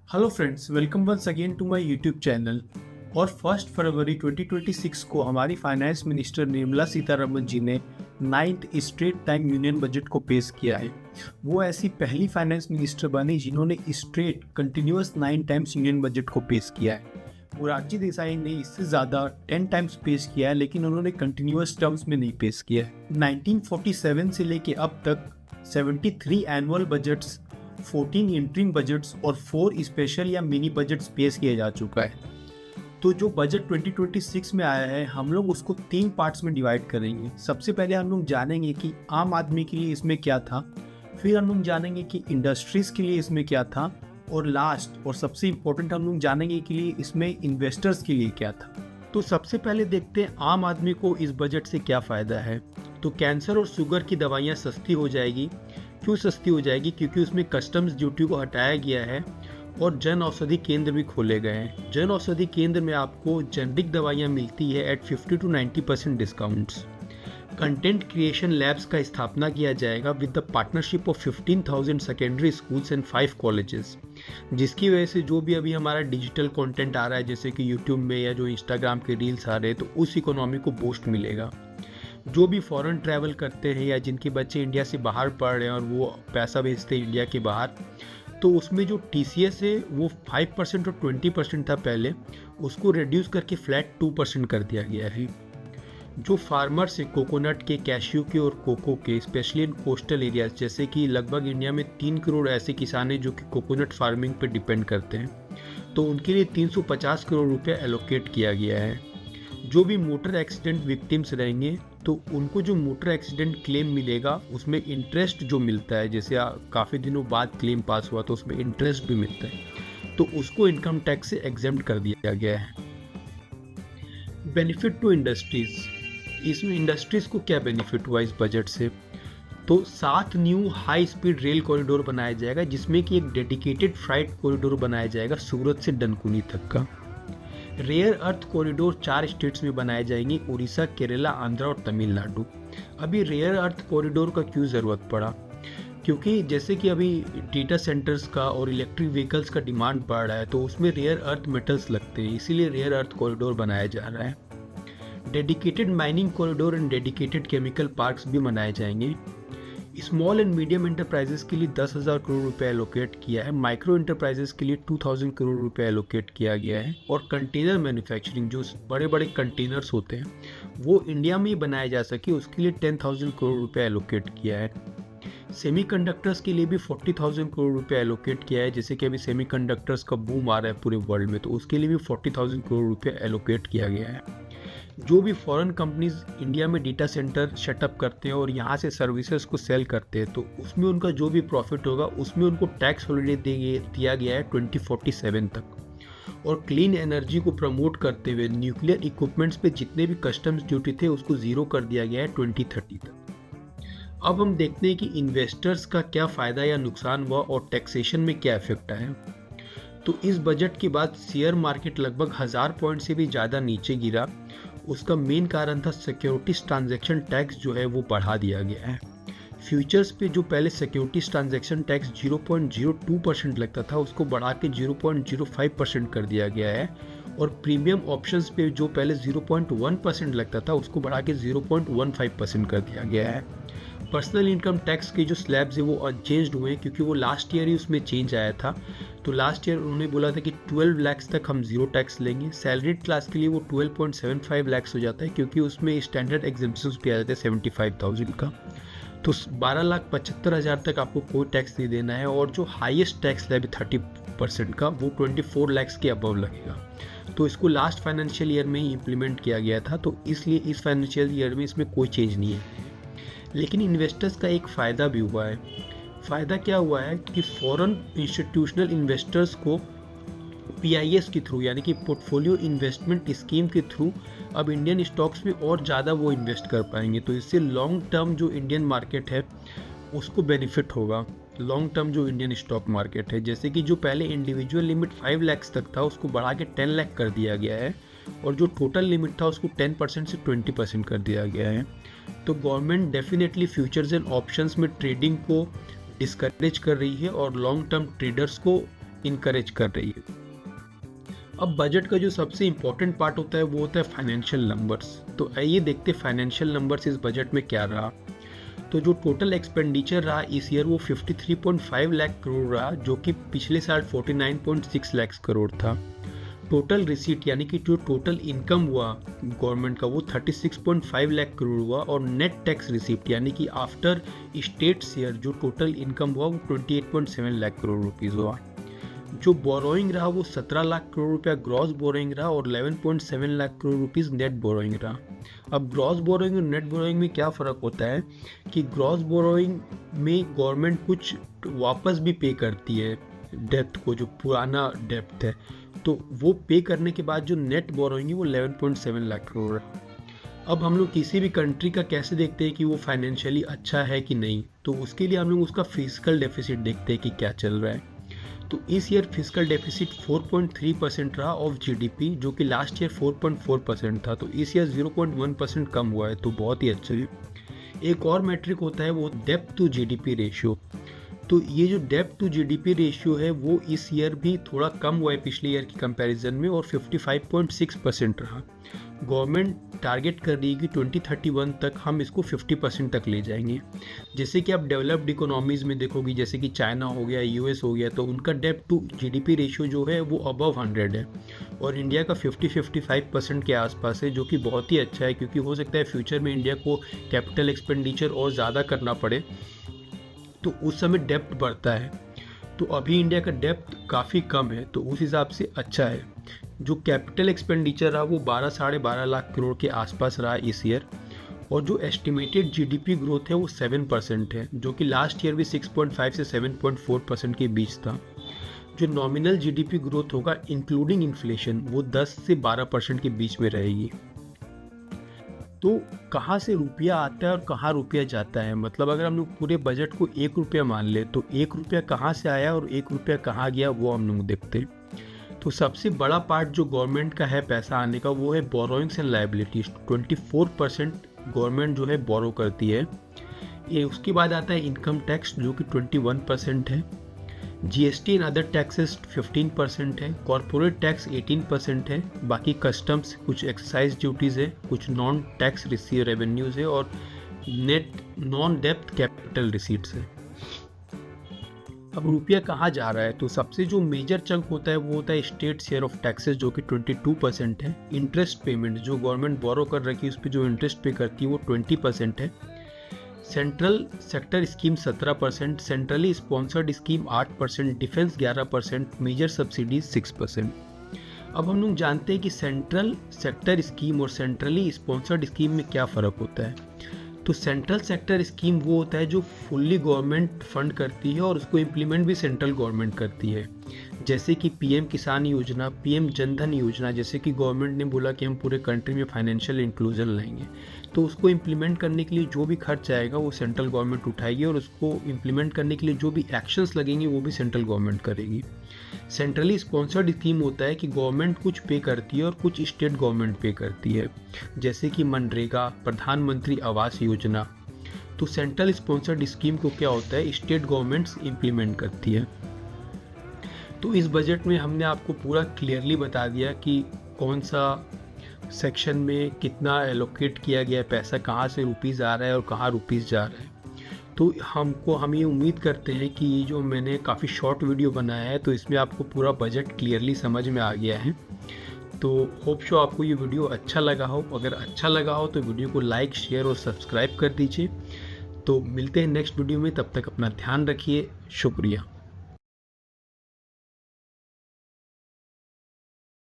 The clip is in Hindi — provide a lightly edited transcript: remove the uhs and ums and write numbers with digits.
Hello friends, welcome once again to my YouTube channel. और 1 फरवरी 2026 को हमारी फाइनेंस मिनिस्टर निर्मला सीतारमण जी ने 9th straight time union budget को पेश किया है। वो ऐसी पहली फाइनेंस मिनिस्टर बनी जिन्होंने straight continuous 9 times union budget को पेश किया है। मोरारजी देसाई ने इससे ज़्यादा 10 टाइम्स पेश किया है, लेकिन उन्होंने कंटिन्यूअस टर्म्स में नहीं पेश किया है। 1947 से लेके अब तक 73 एनुअल बजट्स, 14 इंटरिम बजट्स और 4 स्पेशल या मिनी बजट्स पेश किया जा चुका है। तो जो बजट 2026 में आया है, हम लोग उसको 3 पार्ट्स में डिवाइड करेंगे। सबसे पहले हम लोग जानेंगे कि आम आदमी के लिए इसमें क्या था, फिर हम लोग जानेंगे कि इंडस्ट्रीज़ के लिए इसमें क्या था, और लास्ट और सबसे इम्पोर्टेंट हम लोग जानेंगे कि लिए इसमें इन्वेस्टर्स के लिए क्या था। तो सबसे पहले देखते हैं आम आदमी को इस बजट से क्या फ़ायदा है। तो कैंसर और शुगर की दवाइयाँ सस्ती हो जाएगी। क्यों सस्ती हो जाएगी? क्योंकि उसमें कस्टम्स ड्यूटी को हटाया गया है और जन औषधि केंद्र भी खोले गए हैं। जन औषधि केंद्र में आपको जेनरिक दवाइयाँ मिलती है at 50 to 90% discounts. Content creation labs का स्थापना किया जाएगा with the partnership of 15,000 secondary schools and 5 colleges, जिसकी वजह से जो भी अभी हमारा डिजिटल कंटेंट आ रहा है, जैसे कि यूट्यूब में या जो इंस्टाग्राम के रील्स आ रहे हैं, तो उस इकोनॉमी को बूस्ट मिलेगा। जो भी फॉरेन ट्रैवल करते हैं या जिनके बच्चे इंडिया से बाहर पढ़ रहे हैं और वो पैसा भेजते हैं इंडिया के बाहर, तो उसमें जो TCS है वो 5% और 20% था पहले, उसको रिड्यूस करके फ्लैट 2% कर दिया गया है। जो फार्मर्स है कोकोनट के, कैश्यू के और कोको के, स्पेशली इन कोस्टल एरियाज, जैसे कि लगभग इंडिया में 3 करोड़ ऐसे किसान हैं जो कि कोकोनट फार्मिंग पे डिपेंड करते हैं, तो उनके लिए 350 करोड़ रुपये एलोकेट किया गया है। जो भी मोटर एक्सीडेंट विक्टिम्स रहेंगे, तो उनको जो मोटर एक्सीडेंट क्लेम मिलेगा उसमें इंटरेस्ट जो मिलता है, जैसे काफ़ी दिनों बाद क्लेम पास हुआ तो उसमें इंटरेस्ट भी मिलता है, तो उसको इनकम टैक्स से एग्जेम्प्ट कर दिया गया है। बेनिफिट टू इंडस्ट्रीज़, इसमें इंडस्ट्रीज़ को क्या बेनिफिट हुआ इस बजट से? तो 7 new high speed rail corridor बनाया जाएगा, जिसमें कि एक डेडिकेटेड फ्राइट कॉरिडोर बनाया जाएगा सूरत से डनकुनी तक का। रेयर अर्थ कॉरिडोर 4 स्टेट्स में बनाए जाएंगे, उड़ीसा, केरला, आंध्र और तमिलनाडु। अभी रेयर अर्थ कॉरिडोर का क्यों ज़रूरत पड़ा? क्योंकि जैसे कि अभी डेटा सेंटर्स का और इलेक्ट्रिक व्हीकल्स का डिमांड बढ़ रहा है, तो उसमें रेयर अर्थ मेटल्स लगते हैं, इसीलिए रेयर अर्थ कॉरिडोर बनाया जा रहा है। Dedicated mining corridor and dedicated chemical parks भी बनाए जाएंगे। स्मॉल एंड मीडियम एंटरप्राइजेस के लिए 10,000 करोड़ रुपए एलोकेट किया है। माइक्रो एंटरप्राइजेस के लिए 2,000 करोड़ रुपए एलोकेट किया गया है। और कंटेनर मैन्युफैक्चरिंग, जो बड़े बड़े कंटेनर्स होते हैं वो इंडिया में ही बनाए जा सके, उसके लिए 10,000 करोड़ रुपए एलोकेट किया है। सेमीकंडक्टर्स के लिए भी 40,000 करोड़ रुपए एलोकेट किया है, जैसे कि अभी सेमीकंडक्टर्स का बूम आ रहा है पूरे वर्ल्ड में, तो उसके लिए भी 40,000 करोड़ रुपए एलोकेट किया गया है। जो भी फॉरेन कंपनीज इंडिया में डेटा सेंटर सेटअप करते हैं और यहाँ से सर्विसेज को सेल करते हैं, तो उसमें उनका जो भी प्रॉफिट होगा उसमें उनको टैक्स हॉलिडे दिया गया है 2047 तक। और क्लीन एनर्जी को प्रमोट करते हुए न्यूक्लियर इक्विपमेंट्स पे जितने भी कस्टम्स ड्यूटी थे उसको ज़ीरो कर दिया गया है 2030 तक। अब हम देखते हैं कि इन्वेस्टर्स का क्या फ़ायदा या नुकसान हुआ और टैक्सेशन में क्या इफेक्ट आया। तो इस बजट के बाद शेयर मार्केट लगभग 1000 पॉइंट से भी ज़्यादा नीचे गिरा। उसका मेन कारण था सिक्योरिटीज ट्रांजैक्शन टैक्स जो है वो बढ़ा दिया गया है। फ्यूचर्स पे जो पहले सिक्योरिटीज ट्रांजैक्शन टैक्स 0.02% लगता था, उसको बढ़ा के 0.05% कर दिया गया है। और प्रीमियम ऑप्शंस पे जो पहले 0.1% लगता था, उसको बढ़ा के 0.15% कर दिया गया है। पर्सनल इनकम टैक्स के जो स्लैब्स है वो अनचेंज्ड हुए हैं, क्योंकि वो लास्ट ईयर ही उसमें चेंज आया था। तो लास्ट ईयर उन्होंने बोला था कि 12 लाख तक हम जीरो टैक्स लेंगे। सैलरीड क्लास के लिए वो 12.75 लाख हो जाता है, क्योंकि उसमें स्टैंडर्ड एग्जेम्पशंस भी आ जाते हैं 75,000 का। तो 12,75,000 तक आपको कोई टैक्स नहीं देना है। और जो हाईएस्ट टैक्स स्लैब है 30% का, वो 24 लाख के अबव लगेगा। तो इसको लास्ट फाइनेंशियल ईयर में ही इम्प्लीमेंट किया गया था, तो इसलिए इस फाइनेंशियल ईयर में इसमें कोई चेंज नहीं है। लेकिन इन्वेस्टर्स का एक फ़ायदा भी हुआ है। फ़ायदा क्या हुआ है कि फॉरेन इंस्टीट्यूशनल इन्वेस्टर्स को PIS के थ्रू, यानी कि पोर्टफोलियो इन्वेस्टमेंट स्कीम के थ्रू, अब इंडियन स्टॉक्स में और ज़्यादा वो इन्वेस्ट कर पाएंगे। तो इससे लॉन्ग टर्म जो इंडियन मार्केट है उसको बेनिफिट होगा। लॉन्ग टर्म जो इंडियन स्टॉक मार्केट है, जैसे कि जो पहले इंडिविजुअल लिमिट 5 लाख तक था, उसको बढ़ा के 10 लाख कर दिया गया है। और जो टोटल लिमिट था उसको 10% से 20% कर दिया गया है। तो government definitely futures and options में ट्रेडिंग को डिस्करेज कर रही है और लॉन्ग टर्म ट्रेडर्स को इनकरेज कर रही है। अब बजट का जो सबसे इम्पोर्टेंट पार्ट होता है वो होता है फाइनेंशियल नंबर्स। तो आइए देखते हैं फाइनेंशियल नंबर्स इस बजट में क्या रहा। तो जो टोटल एक्सपेंडिचर रहा इस ईयर वो 53.5 लाख करोड़ रहा, जो कि पिछले साल 49.6 लाख करोड़ था। टोटल रिसीट यानी कि जो टोटल इनकम हुआ गवर्नमेंट का वो 36.5 लाख करोड़ हुआ, और नेट टैक्स रिसीप्ट यानी कि आफ्टर स्टेट शेयर जो टोटल इनकम हुआ वो 28.7 लाख करोड़ रुपीज़ हुआ। जो बोरोइंग रहा वो 17 लाख करोड़ रुपया ग्रॉस बोरोइंग रहा, और 11.7 lakh crore rupees net borrowing रहा। अब ग्रॉस बोरोइंग और नेट बोरोइंग में क्या फ़र्क होता है कि ग्रॉस बोरोइंग में गवर्नमेंट कुछ वापस भी पे करती है डेप्थ को, जो पुराना डेप्थ है, तो वो पे करने के बाद जो नेट बोरोइंग है वो 11.7 लाख करोड़ है। अब हम लोग किसी भी कंट्री का कैसे देखते हैं कि वो फाइनेंशियली अच्छा है कि नहीं, तो उसके लिए हम लोग उसका फिजिकल डेफिसिट देखते हैं कि क्या चल रहा है। तो इस ईयर फिजिकल डेफिसिट 4.3% रहा ऑफ जीडीपी, जो कि लास्ट ईयर 4.4% था। तो इस ईयर 0.1% कम हुआ है, तो बहुत ही अच्छा है। एक और मैट्रिक होता है वो डेप्थ टू जीडीपी रेशियो। तो ये जो डेप्थ टू जीडीपी रेशियो है वो इस ईयर भी थोड़ा कम हुआ है पिछले ईयर की कंपैरिजन में, और 55.6% रहा। गवर्नमेंट टारगेट कर रही है कि 2031 तक हम इसको 50% तक ले जाएंगे। जैसे कि आप डेवलप्ड इकोनॉमीज़ में देखोगी, जैसे कि चाइना हो गया, यूएस हो गया, तो उनका डेप्थ टू जीडीपी रेशियो जो है वो अबव 100 है, और इंडिया का 50-55% के आसपास है, जो कि बहुत ही अच्छा है, क्योंकि हो सकता है फ्यूचर में इंडिया को कैपिटल एक्सपेंडिचर और ज़्यादा करना पड़े, तो उस समय डेप्थ बढ़ता है। तो अभी इंडिया का डेप्थ काफ़ी कम है, तो उस हिसाब से अच्छा है। जो कैपिटल एक्सपेंडिचर रहा वो 12-12.5 लाख करोड़ के आसपास रहा इस ईयर, और जो एस्टिमेटेड जीडीपी ग्रोथ है वो 7% है, जो कि लास्ट ईयर भी 6.5 से 7.4% के बीच था। जो नॉमिनल जीडीपी ग्रोथ होगा इंक्लूडिंग इन्फ्लेशन वो 10 से 12% के बीच में रहेगी। तो कहाँ से रुपया आता है और कहाँ रुपया जाता है, मतलब अगर हम लोग पूरे बजट को 1 रुपया मान ले तो 1 रुपया कहाँ से आया और 1 रुपया कहाँ गया वो हम लोग देखते हैं। तो सबसे बड़ा पार्ट जो गवर्नमेंट का है पैसा आने का वो है बोरोइंग्स एंड लाइबिलिटीज। 24% गवर्नमेंट जो है बोरो करती है। ये उसके बाद आता है इनकम टैक्स जो कि 21% है, जीएसटी एंड अदर टैक्सेस 15% है, कॉरपोरेट टैक्स 18% है, बाकी कस्टम्स, कुछ एक्साइज ड्यूटीज़ है, कुछ नॉन टैक्स रिसीव रेवेन्यूज़ है, और net non depth capital receipts है। अब रुपया कहाँ जा रहा है, तो सबसे जो मेजर चंक होता है वो होता है स्टेट शेयर ऑफ टैक्सेस जो कि 22% है। इंटरेस्ट पेमेंट जो गवर्नमेंट बोरो कर रखी है उस पर जो इंटरेस्ट पे करती है वो 20% है। Central sector scheme 17%, centrally sponsored scheme 8%, defence 11%, major subsidies 6%। अब हम लोग जानते हैं कि सेंट्रल सेक्टर स्कीम और सेंट्रली स्पॉन्सर्ड स्कीम में क्या फ़र्क होता है। तो सेंट्रल सेक्टर स्कीम वो होता है जो फुल्ली गवर्नमेंट फंड करती है और उसको इम्प्लीमेंट भी सेंट्रल गवर्नमेंट करती है, जैसे कि पीएम किसान योजना, पीएम जनधन योजना। जैसे कि गवर्नमेंट ने बोला कि हम पूरे कंट्री में फाइनेंशियल इंक्लूजन लाएंगे, तो उसको इम्प्लीमेंट करने के लिए जो भी खर्च आएगा वो सेंट्रल गवर्नमेंट उठाएगी, और उसको इम्प्लीमेंट करने के लिए जो भी एक्शंस लगेंगे वो भी सेंट्रल गवर्नमेंट करेगी। सेंट्रली स्पॉन्सर्ड स्कीम होता है कि गवर्नमेंट कुछ पे करती है और कुछ स्टेट गवर्नमेंट पे करती है, जैसे कि मनरेगा, प्रधानमंत्री आवास योजना। तो सेंट्रल स्पॉन्सर्ड स्कीम को क्या होता है, स्टेट गवर्नमेंट्स इम्प्लीमेंट करती है। तो इस बजट में हमने आपको पूरा क्लियरली बता दिया कि कौन सा सेक्शन में कितना एलोकेट किया गया है, पैसा कहाँ से रुपीज़ आ रहा है और कहाँ रुपीज़ जा रहा है। तो हम ये उम्मीद करते हैं कि ये जो मैंने काफ़ी शॉर्ट वीडियो बनाया है तो इसमें आपको पूरा बजट क्लियरली समझ में आ गया है। तो होप शो आपको ये वीडियो अच्छा लगा हो। अगर अच्छा लगा हो तो वीडियो को लाइक, शेयर और सब्सक्राइब कर दीजिए। तो मिलते हैं नेक्स्ट वीडियो में, तब तक अपना ध्यान रखिए। शुक्रिया।